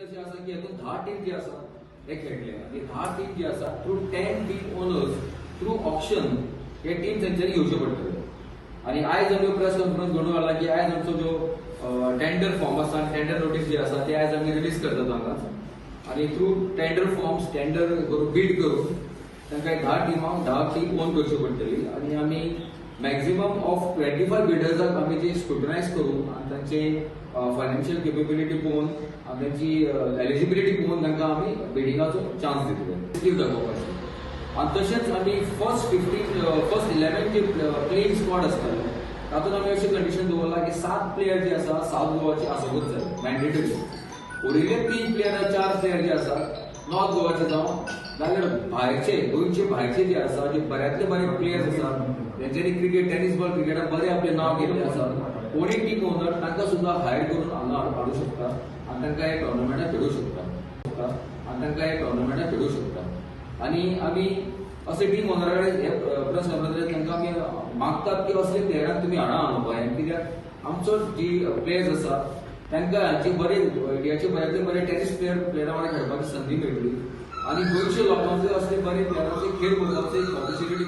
अशें आसा की हातूंत 10 टीम जी आसा हे खेळटले आनी 10 टीम जी आसा through 10 team owners through option हे टीम तेंच्यांनी घेवचे पडटले. आणि आयज आमी प्रेस कॉन्फरन्स घडोवन हाडला की आयज आमचो जो टेंडर फॉर्म आसा टेंडर नोटीस जी आसा ती आयज आमी रिलीज करतात हांगा आणि थ्रू टेंडर फॉर्म्स टेंडर करून बीड करून तांकां 10 टिमांक 10 टीम ओन करची पडटली आणि आमी मॅक्झिमम ऑफ 25 बिल्डर्साक आमी जी स्क्रुटनायज करून आणि तांचे फायनान्शियल केपेबिलिटी पळोवन आणि त्यांची एलिजिबिलिटी पळोवन तांकां आमी बिडिंगाचो चान्स दितले दाखोवपाचो. आणि तशेंच आमी फर्स्ट 11 जे प्लेइंग स्क्वॉड आसताले तातूंत आमी अशी कंडिशन दवरला की 7 प्लेयर जे आसा साउथ गोवाचे आसोकूच जाय मॅन्डेटरी. उरिल्ले 3 प्लेयर 4 प्लेयर जे आसा नॉर्थ गोवाचे जावं नाजाल्यार भायरचे गोंयचे भायरचे जे आसा जे बऱ्यांतले बरे प्लेयर्स आसा तेंच्यांनी क्रिकेट टेनीस बॉल क्रिकेटात बरे आपले नांव केल्लें आसा कोणी टीम ओनर तांकां सुद्दां हायर करून हांगा हाडूं शकता आनी तांकां हे टोर्नामेंटाक खेळूं शकता. आणि आमी असे टीम ओनरा कडेन प्रेस कॉन्फरन्सांत तांकां आमी मागतात की असले प्लेयरांक तुमी हाडा हांगा गोंयांत कित्याक आमचो जी प्लेयर्स आसा तांकां हांचे बरे इंडियाचे बऱ्यांतले बरे टेनीस प्लेयरां वांगडा खेळपाची संदी मेळटली आणि गोंयच्या लोकांचे असले बरे प्लेयरांचे खेळ करपाची एक ऑपॉर्च्युनिटी